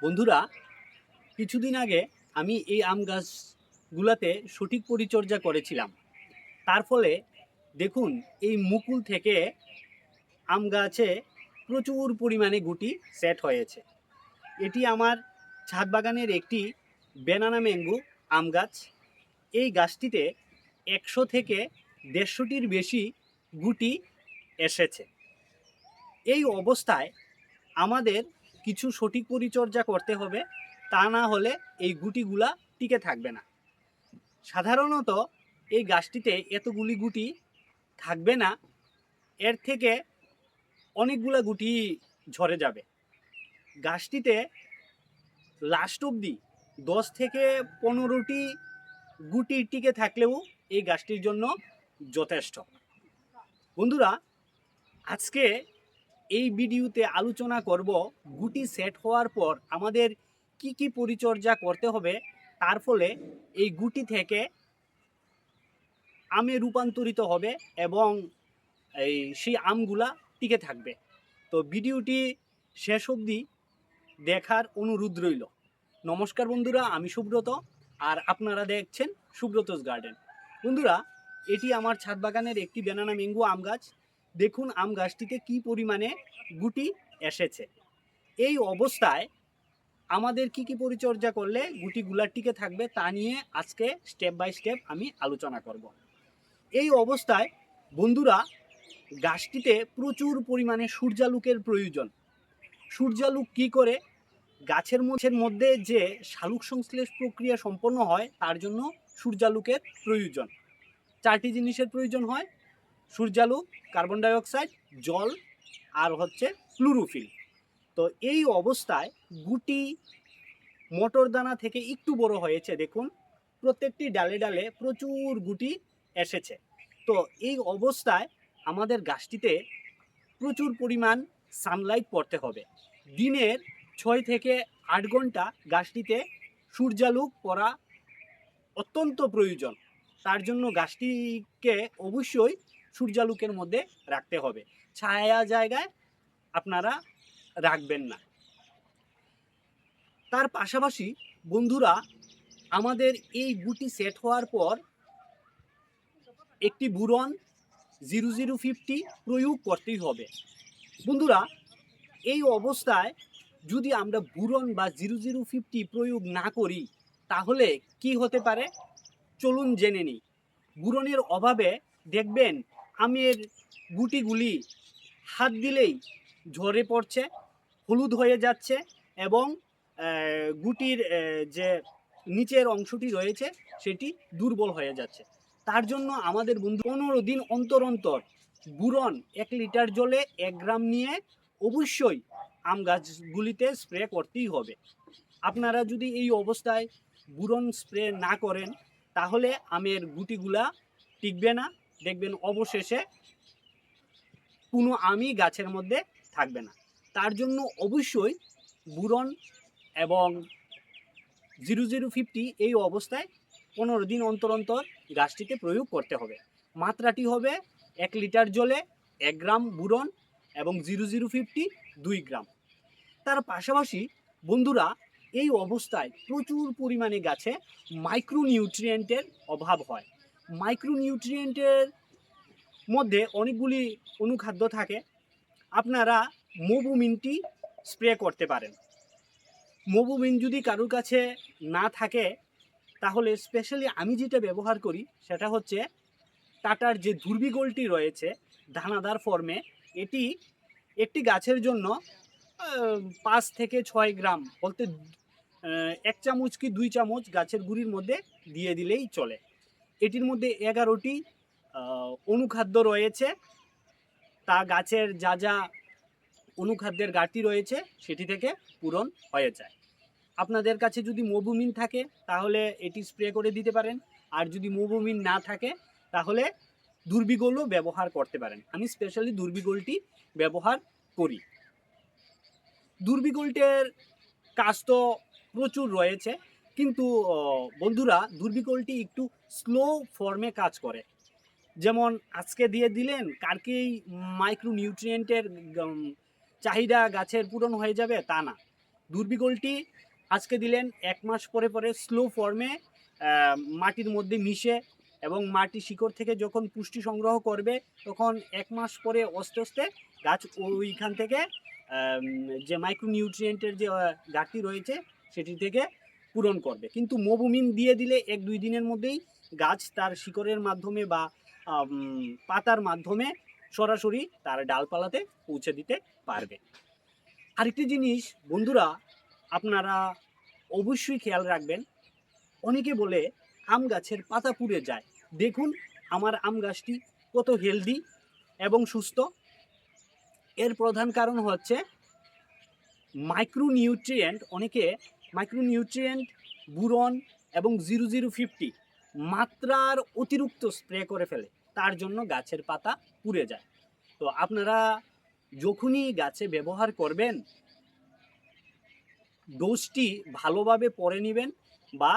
বন্ধুরা, কিছুদিন আগে আমি এই আম গাছগুলাতে সঠিক পরিচর্যা করেছিলাম। তার ফলে দেখুন, এই মুকুল থেকে আম গাছে প্রচুর পরিমাণে গুটি সেট হয়েছে। এটি আমার ছাদ বাগানের একটি ব্যানানা ম্যাঙ্গো আম গাছ। এই গাছটিতে 100 থেকে 150টির বেশি গুটি এসেছে। এই অবস্থায় আমাদের কিছু সঠিক পরিচর্যা করতে হবে, তা না হলে এই গুটিগুলা টিকে থাকবে না। সাধারণত এই গাছটিতে এতগুলি গুটি থাকবে না, এর থেকে অনেকগুলা গুটি ঝরে যাবে। গাছটিতে লাস্ট অবধি 10 থেকে 15টি গুটি টিকে থাকলেও এই গাছটির জন্য যথেষ্ট। বন্ধুরা, আজকে এই ভিডিওতে আলোচনা করব গুটি সেট হওয়ার পর আমাদের কি কি পরিচর্যা করতে হবে, তার ফলে এই গুটি থেকে আমে রূপান্তরিত হবে এবং সেই আমগুলা টিকে থাকবে। তো ভিডিওটি শেষ অবধি দেখার অনুরোধ রইল। নমস্কার বন্ধুরা, আমি সুব্রত আর আপনারা দেখছেন সুব্রতস গার্ডেন। বন্ধুরা, এটি আমার ছাদ বাগানের একটি ব্যানানা ম্যাঙ্গো আম গাছ। দেখুন আম গাছটিতে কি পরিমাণে গুটি এসেছে। এই অবস্থায় আমাদের কি কি পরিচর্যা করলে গুটিগুলা টিকে থাকবে তা নিয়ে আজকে স্টেপ বাই স্টেপ আমি আলোচনা করব। এই অবস্থায় বন্ধুরা, গাছটিতে প্রচুর পরিমাণে সূর্যালোকের প্রয়োজন। সূর্যালোক কি করে? গাছের মধ্যে যে শালুক সংশ্লেষ প্রক্রিয়া সম্পন্ন হয় তার জন্য সূর্যালোকের প্রয়োজন। 4টি জিনিসের প্রয়োজন হয়: সূর্যালোক, কার্বন ডাইঅক্সাইড, জল আর হচ্ছে ক্লোরোফিল। তো এই অবস্থায় গুটি মটর দানা থেকে একটু বড় হয়েছে, দেখুন প্রত্যেকটি ডালে ডালে প্রচুর গুটি এসেছে। তো এই অবস্থায় আমাদের গাছটিতে প্রচুর পরিমাণ সানলাইট পড়তে হবে। দিনের 6 থেকে 8 ঘন্টা গাছটিতে সূর্যালোক পড়া অত্যন্ত প্রয়োজন। তার জন্য গাছটিকে অবশ্যই সূর্যালোকের মধ্যে রাখতে হবে, ছায়া জায়গায় আপনারা রাখবেন না। তার পাশাপাশি বন্ধুরা, আমাদের এই গুটি সেট হওয়ার পর একটি বুরন 0050 প্রয়োগ করতেই হবে। বন্ধুরা, এই অবস্থায় যদি আমরা বুরন বা 0050 প্রয়োগ না করি তাহলে কি হতে পারে চলুন জেনে নিই। বুরনের অভাবে দেখবেন আমের গুটিগুলি হাত দিলেই ঝরে পড়ছে, হলুদ হয়ে যাচ্ছে এবং গুটির যে নিচের অংশটি রয়েছে সেটি দুর্বল হয়ে যাচ্ছে। তার জন্য আমাদের বন্ধু 15 দিন অন্তর অন্তর বুরন 1 লিটার জলে 1 গ্রাম নিয়ে অবশ্যই আম গাছগুলিতে স্প্রে করতেই হবে। আপনারা যদি এই অবস্থায় বুরন স্প্রে না করেন তাহলে আমের গুটিগুলা টিকবে না, দেখবেন অবশেষে কোনো আমই গাছের মধ্যে থাকবে না। তার জন্য অবশ্যই বুরন এবং 0050 এই অবস্থায় 15 দিন অন্তর অন্তর গাছটিতে প্রয়োগ করতে হবে। মাত্রাটি হবে 1 লিটার জলে 1 গ্রাম বুরন এবং 0050 2 গ্রাম। তার পাশাপাশি বন্ধুরা, এই অবস্থায় প্রচুর পরিমাণে গাছে মাইক্রোনিউট্রিয়েন্টের অভাব হয়। মাইক্রোনিউট্রিয়েন্টের মধ্যে অনেকগুলি অনুখাদ্য থাকে। আপনারা মোবুমিনটি স্প্রে করতে পারেন। মোবুমিন যদি কারোর কাছে না থাকে তাহলে স্পেশালি আমি যেটা ব্যবহার করি সেটা হচ্ছে টাটার যে দুর্বিগলটি রয়েছে দানাদার ফর্মে, এটি একটি গাছের জন্য 5 থেকে 6 গ্রাম বলতে 1 চামচ কি 2 চামচ গাছের গুঁড়ির মধ্যে দিয়ে দিলেই চলে। এটির মধ্যে 11টি অনুখাদ্য রয়েছে। তা গাছের যা যা অনুখাদ্যের ঘাটতি রয়েছে সেটি থেকে পূরণ হয়ে যায়। আপনাদের কাছে যদি মোবুমিন থাকে তাহলে এটি স্প্রে করে দিতে পারেন, আর যদি মোবুমিন না থাকে তাহলে দুর্বিগলও ব্যবহার করতে পারেন। আমি স্পেশালি দুর্বিগলটি ব্যবহার করি। দুর্বিগলটের কাজ তো প্রচুর রয়েছে, কিন্তু বন্ধুরা দুর্বিগলটি একটু স্লো ফর্মে কাজ করে। যেমন আজকে দিয়ে দিলেন, কালকেই মাইক্রোনিউট্রিয়েন্টের চাহিদা গাছের পূরণ হয়ে যাবে তা না। দুর্বিকলটি আজকে দিলেন, 1 মাস পরে পরে স্লো ফর্মে মাটির মধ্যে মিশে এবং মাটি শিকড় থেকে যখন পুষ্টি সংগ্রহ করবে তখন 1 মাস পরে আস্তে আস্তে গাছ ওইখান থেকে যে মাইক্রোনিউট্রিয়েন্টের যে ঘাটতি রয়েছে সেটি থেকে পূরণ করবে। কিন্তু মোবুমিন দিয়ে দিলে 1-2 দিনের মধ্যেই গাছ তার শিকড়ের মাধ্যমে বা পাতার মাধ্যমে সরাসরি তার ডালপালাতে পৌঁছে দিতে পারবে। আরেকটি জিনিস বন্ধুরা আপনারা অবশ্যই খেয়াল রাখবেন, অনেকে বলে আম গাছের পাতা পুড়ে যায়। দেখুন আমার আম গাছটি কত হেলদি এবং সুস্থ। এর প্রধান কারণ হচ্ছে মাইক্রোনিউট্রিয়েন্ট। অনেকে মাইক্রোনিউট্রিয়েন্ট, বুরন এবং 0050 মাত্রার অতিরিক্ত স্প্রে করে ফেলে, তার জন্য গাছের পাতা পুড়ে যায়। তো আপনারা যখনই গাছে ব্যবহার করবেন ডোজটি ভালোভাবে পড়ে নেবেন বা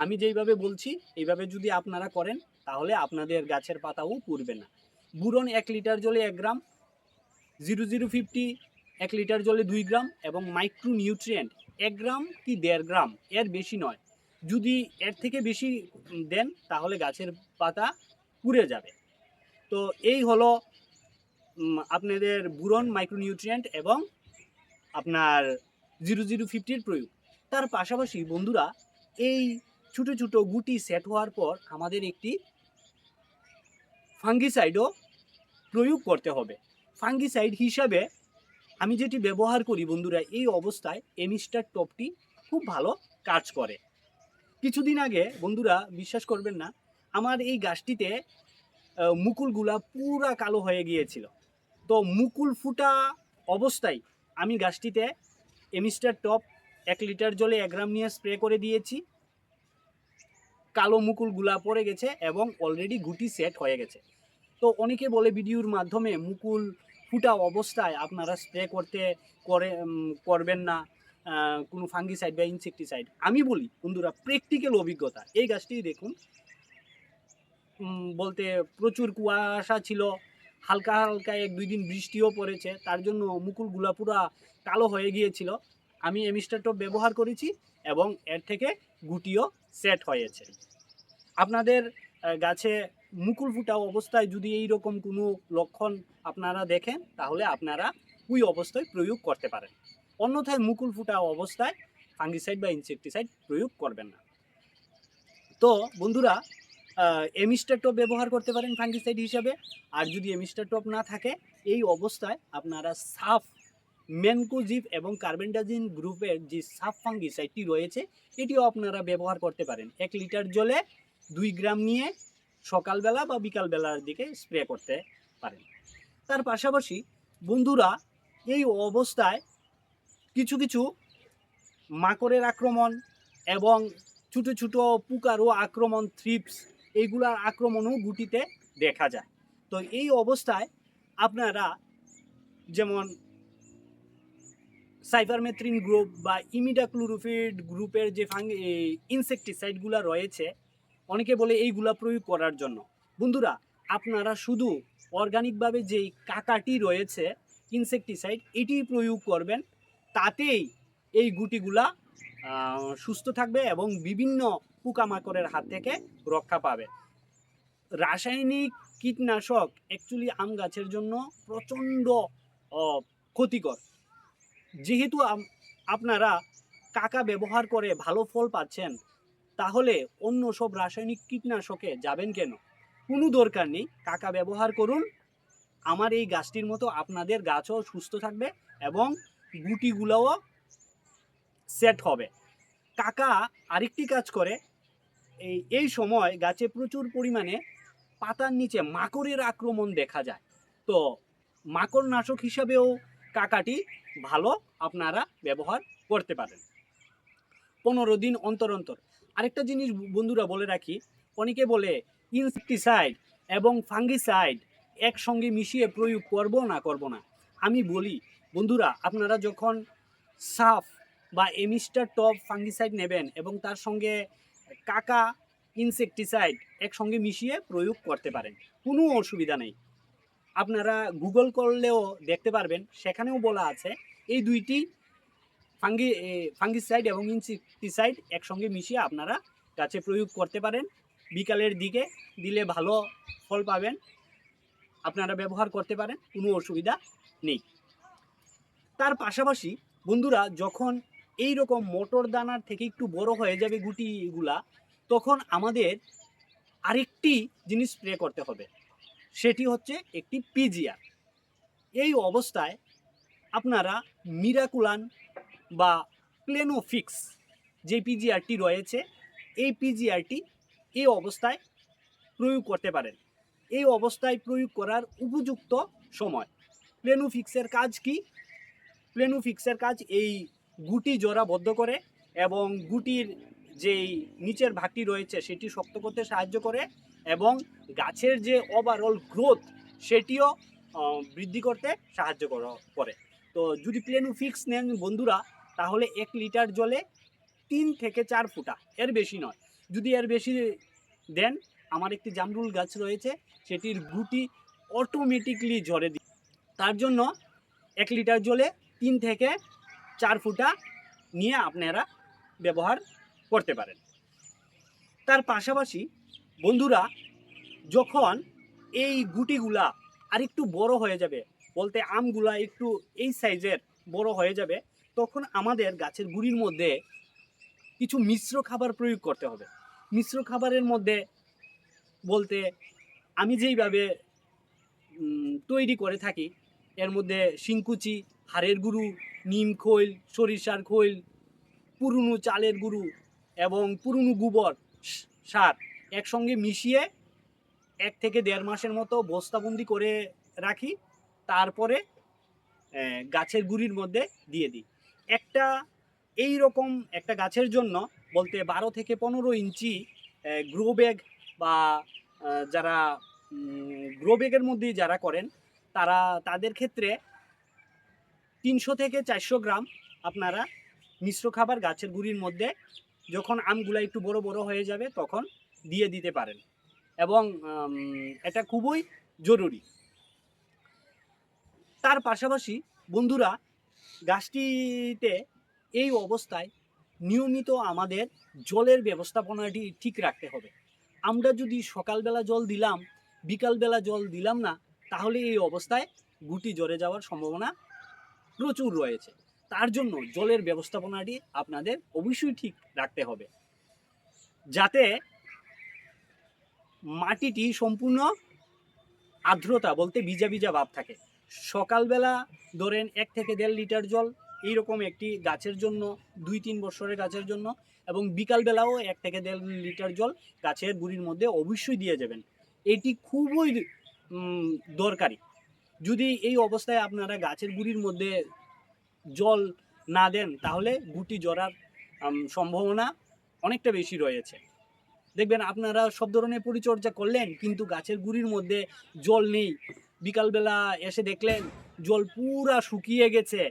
আমি যেইভাবে বলছি এইভাবে যদি আপনারা করেন তাহলে আপনাদের গাছের পাতাও পুড়বে না। বুরন 1 লিটার জলে 1 গ্রাম, 0050 1 লিটার জলে 2 গ্রাম এবং মাইক্রোনিউট্রিয়েন্ট 1 গ্রাম কি 1.5 গ্রাম, এর বেশি নয়। যদি এর থেকে বেশি দেন তাহলে গাছের পাতা পুড়ে যাবে। তো এই হলো আপনাদের বুরন, মাইক্রোনিউট্রিয়েন্ট এবং আপনার 0050-র প্রয়োগ। তার পাশাপাশি বন্ধুরা এই ছোটো ছোটো গুটি সেট হওয়ার পর আমাদের একটি ফাঙ্গিসাইডও প্রয়োগ করতে হবে। ফাঙ্গিসাইড হিসাবে আমি যেটি ব্যবহার করি বন্ধুরা, এই অবস্থায় এমিস্টার টপটি খুব ভালো কাজ করে। কিছুদিন আগে বন্ধুরা বিশ্বাস করবেন না, আমার এই গাছটিতে মুকুলগুলা পুরা কালো হয়ে গিয়েছিল। তো মুকুল ফুটা অবস্থায় আমি গাছটিতে এমিস্টার টপ 1 লিটার জলে 1 গ্রাম নিয়ে স্প্রে করে দিয়েছি। কালো মুকুলগুলা পড়ে গেছে এবং অলরেডি গুটি সেট হয়ে গেছে। তো অনেকে বলে ভিডিওর মাধ্যমে মুকুল ফুটা অবস্থায় আপনারা স্প্রে করবেন না কোনো ফাঙ্গিসাইড বা ইনসেকটিসাইড। আমি বলি বন্ধুরা প্র্যাকটিক্যাল অভিজ্ঞতা, এই গাছটি দেখুন বলতে প্রচুর কুয়াশা ছিল, হালকা হালকা 1-2 দিন বৃষ্টিও পড়েছে, তার জন্য মুকুলগুলা পুরা কালো হয়ে গিয়েছিল। আমি এমিস্টার টপ ব্যবহার করেছি এবং এর থেকে গুটিও সেট হয়েছে। আপনাদের গাছে মুকুল ফুটা অবস্থায় যদি এই রকম কোনো লক্ষণ আপনারা দেখেন তাহলে আপনারা ওই অবস্থায় প্রয়োগ করতে পারেন। অন্যথায় মুকুল ফুটা অবস্থায় ফাঙ্গিসাইড বা ইনসেকটিসাইড প্রয়োগ করবেন না। তো বন্ধুরা এমিস্টার টপ ব্যবহার করতে পারেন ফাঙ্গিসাইড হিসাবে। আর যদি এমিস্টার টপ না থাকে এই অবস্থায় আপনারা সাফ, ম্যানকোজিব এবং কার্বেন্ডাজিন গ্রুপের যে সাফ ফাঙ্গিসাইডটি রয়েছে এটিও আপনারা ব্যবহার করতে পারেন। 1 লিটার জলে 2 গ্রাম নিয়ে সকালবেলা বা বিকালবেলার দিকে স্প্রে করতে পারেন। তার পাশাপাশি বন্ধুরা এই অবস্থায় কিছু কিছু মাকড়ের আক্রমণ এবং ছোটো ছোটো পোকারও আক্রমণ, থ্রিপস, এইগুলার আক্রমণও গুটিতে দেখা যায়। তো এই অবস্থায় আপনারা যেমন সাইপারমেথ্রিন গ্রুপ বা ইমিডাক্লোরোপিড গ্রুপের যে ইনসেকটিসাইডগুলো রয়েছে অনেকে বলে এইগুলা প্রয়োগ করার জন্য। বন্ধুরা আপনারা শুধু অর্গানিকভাবে যেই কাকাটি রয়েছে ইনসেকটিসাইড এটি প্রয়োগ করবেন, তাতেই এই গুটিগুলা সুস্থ থাকবে এবং বিভিন্ন পোকামাকড়ের হাত থেকে রক্ষা পাবে। রাসায়নিক কীটনাশক অ্যাকচুয়ালি আম গাছের জন্য প্রচণ্ড ক্ষতিকর। যেহেতু আপনারা কাকা ব্যবহার করে ভালো ফল পাচ্ছেন তাহলে অন্য সব রাসায়নিক কীটনাশকে যাবেন কেন? কোনো দরকার নেই, কাকা ব্যবহার করুন। আমার এই গাছটির মতো আপনাদের গাছও সুস্থ থাকবে এবং গুটিগুলোও সেট হবে। কাকা আরেকটি কাজ করে, এই সময় গাছে প্রচুর পরিমাণে পাতার নিচে মাকড়ের আক্রমণ দেখা যায়। তো মাকড় নাশক হিসাবেও কাকাটি ভালো আপনারা ব্যবহার করতে পারেন 15 দিন অন্তর অন্তর। আরেকটা জিনিস বন্ধুরা বলে রাখি, অনেকে বলে ইনসেকটিসাইড এবং ফাঙ্গিসাইড একসঙ্গে মিশিয়ে প্রয়োগ করব না। আমি বলি বন্ধুরা আপনারা যখন সাফ বা এমিস্টার টপ ফাঙ্গিসাইড নেবেন এবং তার সঙ্গে কাকা ইনসেকটিসাইড একসঙ্গে মিশিয়ে প্রয়োগ করতে পারেন, কোনো অসুবিধা নেই। আপনারা গুগল করলেও দেখতে পারবেন, সেখানেও বলা আছে এই দুইটি ফাঙ্গিসাইড এবং ইনসেক্টিসাইড একসঙ্গে মিশিয়ে আপনারা গাছে প্রয়োগ করতে পারেন। বিকালের দিকে দিলে ভালো ফল পাবেন, আপনারা ব্যবহার করতে পারেন, কোনো অসুবিধা নেই। তার পাশাপাশি বন্ধুরা, যখন এই রকম মটর দানার থেকে একটু বড় হয়ে যাবে গুটিগুলা, তখন আমাদের আরেকটি জিনিস স্প্রে করতে হবে, সেটি হচ্ছে একটি পিজিআর। এই অবস্থায় আপনারা মিরাকুলান বা প্লেনোফিক্স যে পিজিআরটি রয়েছে, এই পিজিআরটি এই অবস্থায় প্রয়োগ করতে পারেন। এই অবস্থায় প্রয়োগ করার উপযুক্ত সময়। প্লেনোফিক্সের কাজ কি? প্লেনোফিক্সের কাজ এই গুটি জোড়াবদ্ধ করে এবং গুটির যেই নিচের ভাগটি রয়েছে সেটি শক্ত করতে সাহায্য করে এবং গাছের যে ওভারঅল গ্রোথ সেটিও বৃদ্ধি করতে সাহায্য করে। তো যদি প্লেনোফিক্স নেন বন্ধুরা, তাহলে 1 লিটার জলে 3 থেকে 4 ফুটা, এর বেশি নয়। যদি এর বেশি দেন, আমার একটি জামরুল গাছ রয়েছে, সেটির গুটি অটোমেটিকলি ঝরে দিই। তার জন্য 1 লিটার জলে 3 থেকে 4 ফুটা নিয়ে আপনারা ব্যবহার করতে পারেন। তার পাশাপাশি বন্ধুরা, যখন এই গুটিগুলা আরেকটু বড় হয়ে যাবে, বলতে আমগুলা একটু এই সাইজের বড় হয়ে যাবে, তখন আমাদের গাছের গুঁড়ির মধ্যে কিছু মিশ্র খাবার প্রয়োগ করতে হবে। মিশ্র খাবারের মধ্যে বলতে আমি যেইভাবে তৈরি করে থাকি, এর মধ্যে শিংকুচি, হাড়ের গুঁড়ো, নিম খৈল, সরিষার খৈল, পুরনো চালের গুঁড়ো এবং পুরনো গোবর সার একসঙ্গে মিশিয়ে 1 থেকে 1.5 মাসের মতো বস্তাবন্দি করে রাখি। তারপরে গাছের গুঁড়ির মধ্যে দিয়ে দিই। এই রকম একটা গাছের জন্য বলতে 12 থেকে 15 ইঞ্চি গ্রো ব্যাগ বা যারা গ্রো ব্যাগের মধ্যেই যারা করেন, তাদের ক্ষেত্রে 300 থেকে 400 গ্রাম আপনারা মিশ্র খাবার গাছের গুঁড়ির মধ্যে যখন আমগুলা একটু বড় বড় হয়ে যাবে তখন দিয়ে দিতে পারেন এবং এটা খুবই জরুরি। তার পাশাপাশি বন্ধুরা, গাছটিতে এই অবস্থায় নিয়মিত আমাদের জলের ব্যবস্থাপনাটি ঠিক রাখতে হবে। আমরা যদি সকালবেলা জল দিলাম, বিকালবেলা জল দিলাম না, তাহলে এই অবস্থায় গুটি ঝরে যাওয়ার সম্ভাবনা প্রচুর রয়েছে। তার জন্য জলের ব্যবস্থাপনাটি আপনাদের অবশ্যই ঠিক রাখতে হবে, যাতে মাটিটি সম্পূর্ণ আর্দ্রতা বলতে ভিজা ভিজা ভাব থাকে। সকালবেলা ধরেন 1 থেকে 1.5 লিটার জল এইরকম একটি গাছের জন্য, 2-3 বছরের গাছের জন্য, এবং বিকালবেলাও 1 থেকে 1.5 লিটার জল গাছের গুঁড়ির মধ্যে অবশ্যই দিয়ে যাবেন। এটি খুবই দরকারি। যদি এই অবস্থায় আপনারা গাছের গুঁড়ির মধ্যে জল না দেন, তাহলে গুটি ঝরার সম্ভাবনা অনেকটা বেশি রয়েছে। দেখবেন আপনারা সব ধরনের পরিচর্যা করলেন, কিন্তু গাছের গুঁড়ির মধ্যে জল নেই। বিকালবেলা এসে দেখলেন জল পুরা শুকিয়ে গেছে,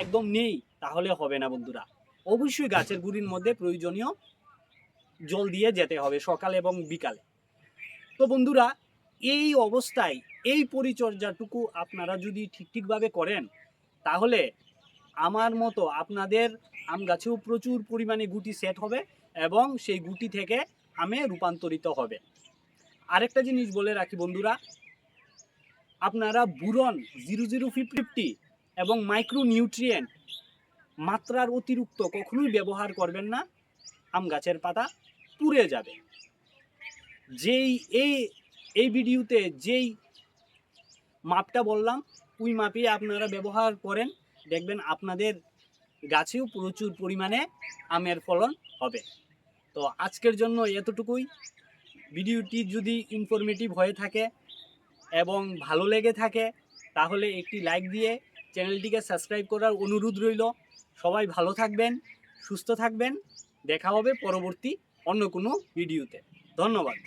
একদম নেই, তাহলে হবে না বন্ধুরা। অবশ্যই গাছের গুঁড়ির মধ্যে প্রয়োজনীয় জল দিয়ে যেতে হবে সকাল এবং বিকালে। তো বন্ধুরা, এই অবস্থায় এই পরিচর্যাটুকু আপনারা যদি ঠিকভাবে করেন, তাহলে আমার মতো আপনাদের আম গাছেও প্রচুর পরিমাণে গুটি সেট হবে এবং সেই গুটি থেকে আমে রূপান্তরিত হবে। আরেকটা জিনিস বলে রাখি বন্ধুরা, আপনারা বুরন 0050 এবং মাইক্রো নিউট্রিয়েন্ট মাত্রার অতিরিক্ত কখনোই ব্যবহার করবেন না, আম গাছের পাতা পুড়ে যাবে। এই ভিডিওতে যেই মাপটা বললাম, ওই মাপে আপনারা ব্যবহার করেন, দেখবেন আপনাদের গাছেও প্রচুর পরিমাণে আমের ফলন হবে। তো আজকের জন্য এতটুকুই। ভিডিওটি যদি ইনফরমেটিভ হয়ে থাকে এবং ভালো লেগে থাকে, তাহলে একটি লাইক দিয়ে চ্যানেলটিকে সাবস্ক্রাইব করার অনুরোধ রইল। সবাই ভালো থাকবেন, সুস্থ থাকবেন। দেখা হবে পরবর্তী অন্য কোনো ভিডিওতে। ধন্যবাদ।